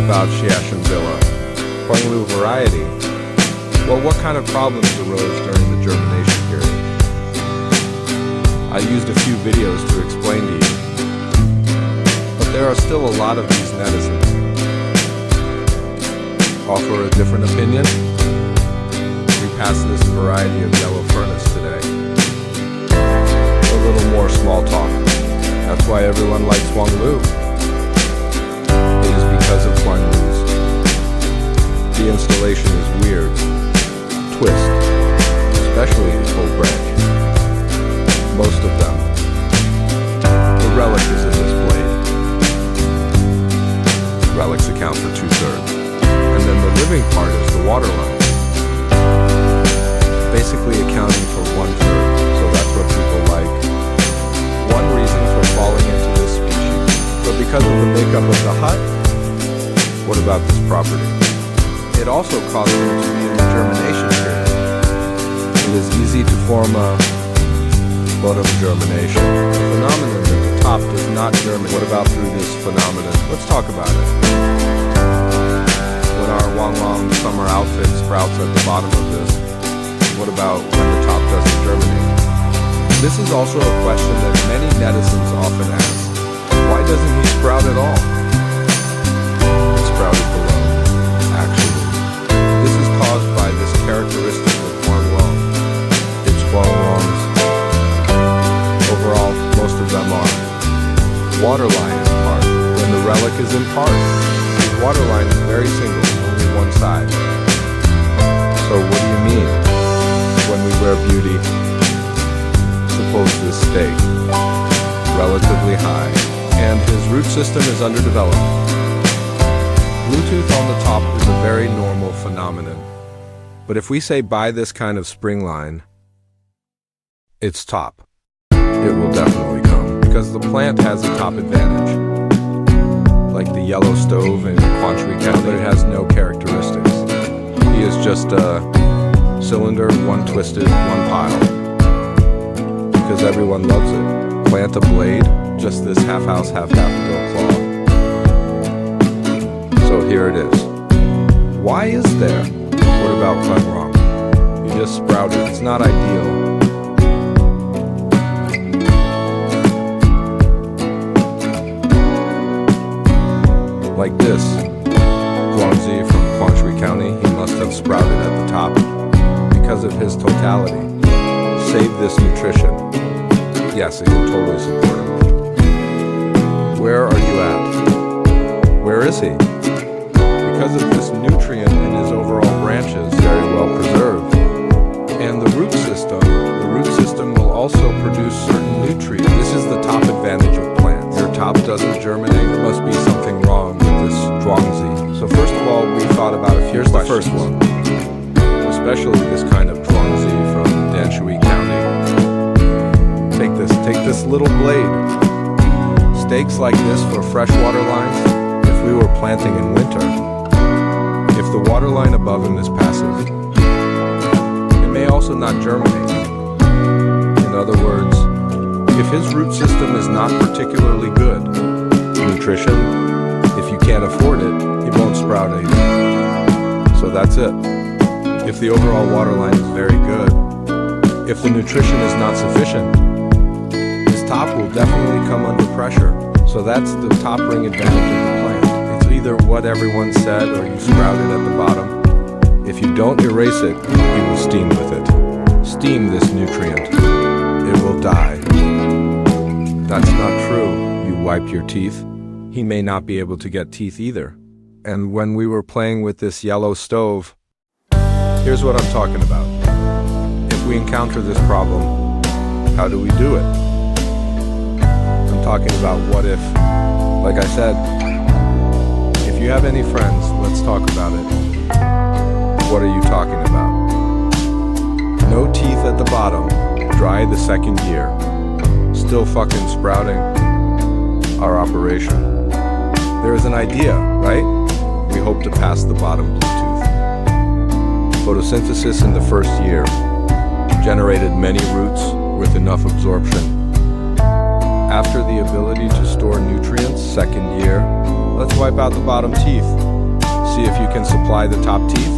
about Shiashinbilla? Huanglu variety? Well, what kind of problems arose during the germination period? I used a few videos to explain to you, but there are still a lot of these netizens. Offer a different opinion? We pass this variety of yellow furnace today. A little more small talk. That's why everyone likes Huanglu. It is because of Huanglus. The installation is weird. Twist, especially the whole branch. Most of them. The relic is in this blade. Relics account for 2/3. And then the living part is the water line. Basically accounting for 1/3, so that's what people like. One reason for falling into this species. But because of the makeup of the hut, what about this property? It also causes them to be in the germination period. It is easy to form a bottom germination. The phenomenon at the top does not germinate. What about through this phenomenon? Let's talk about it. When our Huanglong summer outfit sprouts at the bottom of this, what about when the top doesn't germinate? This is also a question that many netizens often ask. Why doesn't he sprout at all? It sprouted below, actually. This is caused by this characteristic of Huanglong. It's Huanglongs. Overall, most of them are. Waterline is part. When the relic is in part, the waterline is very single, only one side. So what do you mean? When we wear beauty, suppose this stake, relatively high, and his root system is underdeveloped. Bluetooth on the top is a very normal phenomenon. But if we say buy this kind of spring line, its top, it will definitely come, because the plant has a top advantage. Like the yellow stove in Greenery, but it has no characteristics. He is just a cylinder, one twisted, one pile. Because everyone loves it. Plant a blade, just this half house, half daffodil claw. So here it is. Why is there? What about Huanglong? You just sprouted. It's not ideal. Like this. Guangxi from Huangshi County, he must have sprouted at the top because of his totality. Save this nutrition. Yes, I can totally support him. Where are you at? Where is he? Because of this nutrient in his overall branches, very well preserved. And the root system will also produce certain nutrients. This is the top advantage of plants. Your top doesn't germinate, there must be something wrong with this Zhuangzi. So first of all, we thought about a few questions. The first one. Especially this kind of Zhuangzi from Danshui County. Take this little blade. Stakes like this for freshwater lines, if we were planting in winter, if the water line above him is passive, it may also not germinate. In other words, if his root system is not particularly good, nutrition, if you can't afford it, he won't sprout either. So that's it. If the overall water line is very good, if the nutrition is not sufficient, his top will definitely come under pressure. So that's the top ring advantage of the plant. It's either what everyone said or you sprout it at the bottom. If you don't erase it, you will steam with it. Steam this nutrient. It will die. That's not true. You wiped your teeth. He may not be able to get teeth either. And when we were playing with this yellow stove, here's what I'm talking about. If we encounter this problem, how do we do it? I'm talking about what if. Like I said, if you have any friends, let's talk about it. What are you talking about? No teeth at the bottom, dry the second year. Still fucking sprouting. Our operation. There is an idea, right? We hope to pass the bottom Bluetooth. Photosynthesis in the first year generated many roots with enough absorption. After the ability to store nutrients, second year, let's wipe out the bottom teeth. See if you can supply the top teeth.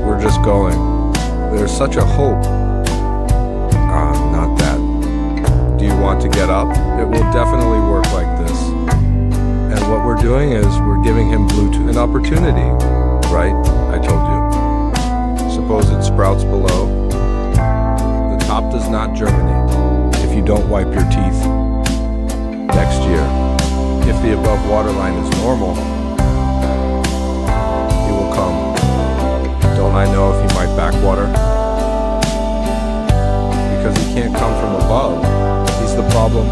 We're just going. There's such a hope. Not that. Do you want to get up? It will definitely work like this. And what we're doing is we're giving him Bluetooth an opportunity, right? I told you. Suppose it sprouts below. The top does not germinate if you don't wipe your teeth next year. If the above waterline is normal, he will come. Don't I know if he might backwater? Because he can't come from above. He's the problem.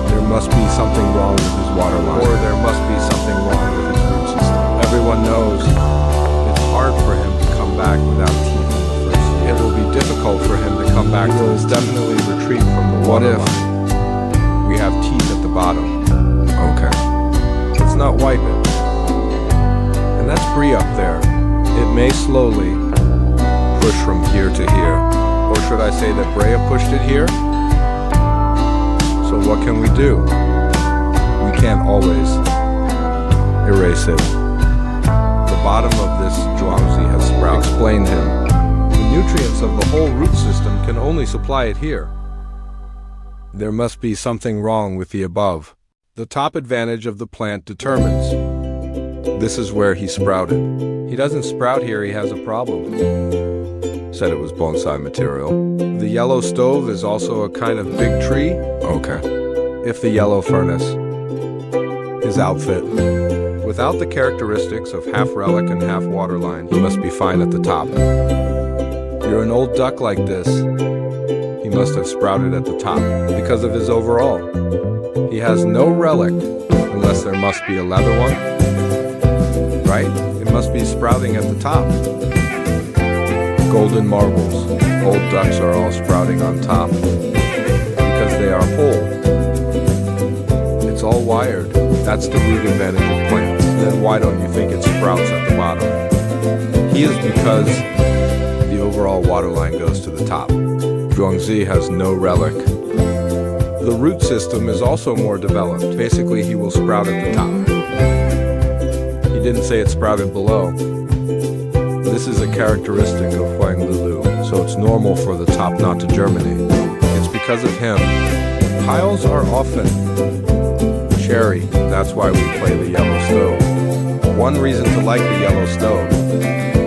There must be something wrong with his waterline. Or there must be something wrong with his root system. Everyone knows it's hard for him to come back without teeth in the first year. It will be difficult for him to come back to his definitely retreat from the waterline. What if we have teeth at the bottom? Okay. Let's not wipe it. And that's Brie up there. It may slowly push from here to here. Or should I say that Brea pushed it here? So what can we do? We can't always erase it. The bottom of this Zhuangzi has sprouted. Explain him. The nutrients of the whole root system can only supply it here. There must be something wrong with the above. The top advantage of the plant determines. This is where he sprouted. He doesn't sprout here, he has a problem. Said it was bonsai material. The yellow stove is also a kind of big tree? Okay. If the yellow furnace. His outfit. Without the characteristics of half relic and half waterline, he must be fine at the top. You're an old duck like this. He must have sprouted at the top because of his overall. He has no relic unless there must be a leather one. Right? It must be sprouting at the top. Golden marbles. Old ducks are all sprouting on top because they are whole. It's all wired. That's the root advantage of plants. Then why don't you think it sprouts at the bottom? He is because the overall waterline goes to the top. Zhuangzi has no relic. The root system is also more developed. Basically, he will sprout at the top. He didn't say it sprouted below. This is a characteristic of Huanglu, so it's normal for the top not to germinate. It's because of him. Piles are often cherry, that's why we play the yellow stove. One reason to like the yellow stove.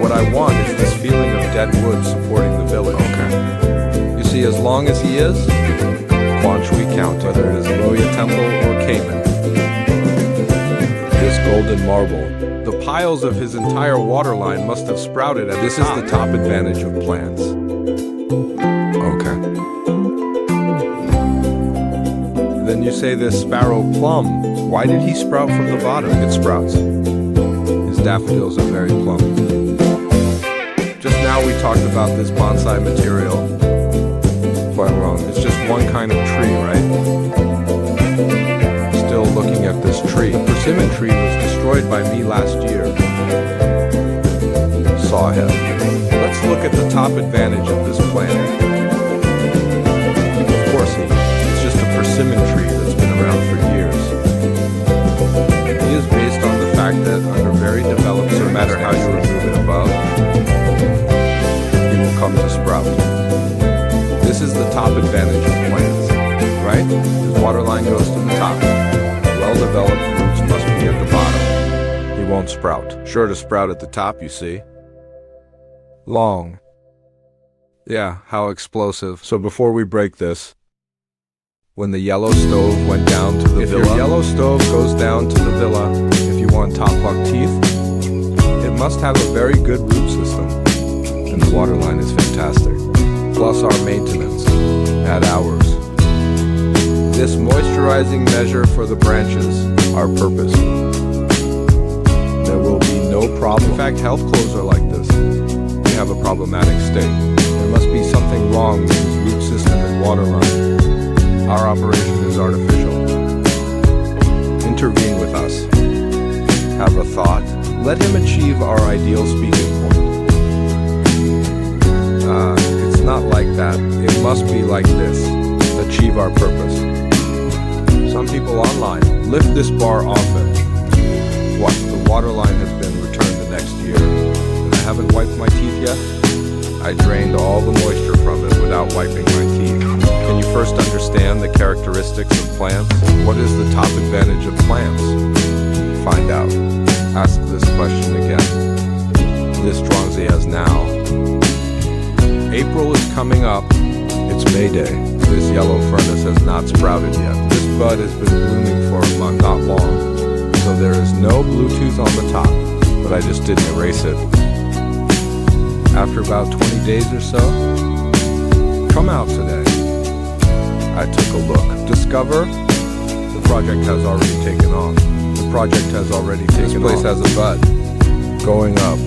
What I want is this feeling of dead wood supporting the village. Okay. You see, as long as he is, Quan Shui count, whether it is Loya Temple or Cayman. This golden marble. The piles of his entire waterline must have sprouted at this is the top advantage of plants. Okay. Then you say this sparrow plum. Why did he sprout from the bottom? It sprouts. His daffodils are very plump. Just now we talked about this bonsai material. Quite wrong. It's just one kind of tree, right? Still looking at this tree. The persimmon tree was destroyed by me last year. Saw him. Let's look at the top advantage of this plant. Of course, it's just a persimmon tree that's been around for years. He is based on the fact that under very developed circumstances, no matter how you remove it above, he will come to sprout. This is the top advantage of plants, right? His waterline goes to the top. Well-developed roots must be at the bottom. He won't sprout. Sure to sprout at the top, you see. Long. Yeah, how explosive. So before we break this, when the yellow stove went down to the villa, if your yellow stove goes down to the villa, if you want top-buck teeth, it must have a very good root system. And the waterline is fantastic. Plus our maintenance. Add hours. This moisturizing measure for the branches, our purpose. There will be no problem. In fact, health clothes are like this. They have a problematic state. There must be something wrong with his root system and waterline. Our operation is artificial. Intervene with us. Have a thought. Let him achieve our ideal speaking point. It's not like that. It must be like this. Achieve our purpose. Some people online lift this bar often. Why? wiping my teeth. Can you first understand the characteristics of plants? What is the top advantage of plants? Find out. Ask this question again. This Strongzy has now. April is coming up. It's May Day. This yellow furnace has not sprouted yet. This bud has been blooming for a month, not long. So there is no Bluetooth on the top, but I just didn't erase it. After about 20 days or so, come out today. I took a look. Discover the project has already taken off. The project has already taken off. This place has a bud going up.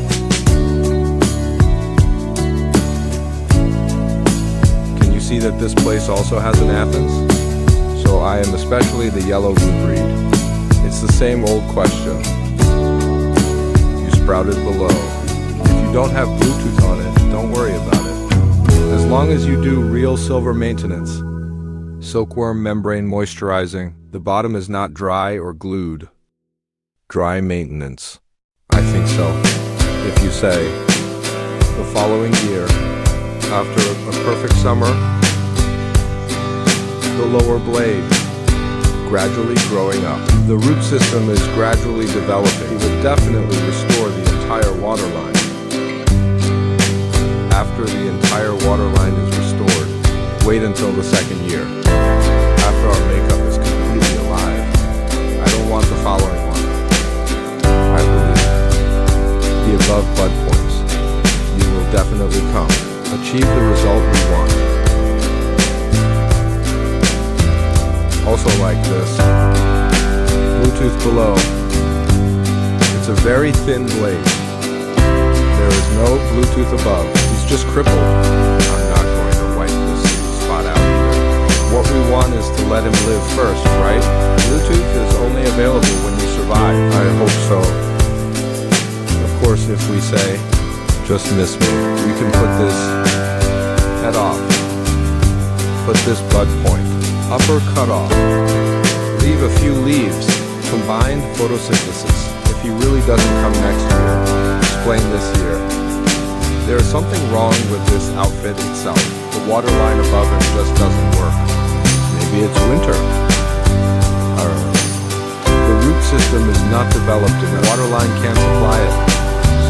Can you see that this place also has an Athens? So I am especially the yellow blue breed. It's the same old question. You sprouted below. If you don't have Bluetooth on it, don't worry about it. As long as you do real silver maintenance, silkworm membrane moisturizing, the bottom is not dry or glued. Dry maintenance. I think so. If you say, the following year, after a perfect summer, the lower blade gradually growing up. The root system is gradually developing. It will definitely restore the entire water line. After the entire water line is restored, wait until the second year. After our makeup is completely alive. I don't want the following one. I believe the above bud points. You will definitely come. Achieve the result we want. Also like this. Bluetooth below. It's a very thin blade. There is no Bluetooth above. He's just crippled. I'm not going to wipe this spot out either. What we want is to let him live first, right? Bluetooth is only available when you survive. I hope so. Of course, if we say, just miss me, we can put this head off. Put this bud point. Upper cut off. Leave a few leaves. Combined photosynthesis. If he really doesn't come next year, explain this year. There is something wrong with this outfit itself. The water line above it just doesn't work. Maybe it's winter. The root system is not developed and the water line can't supply it.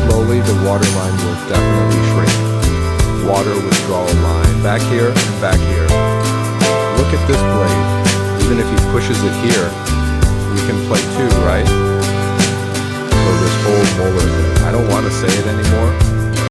Slowly the water line will definitely shrink. Water withdrawal line. Back here and back here. Look at this blade. Even if he pushes it here, we can play too, right? So this whole molar thing, I don't want to say it anymore.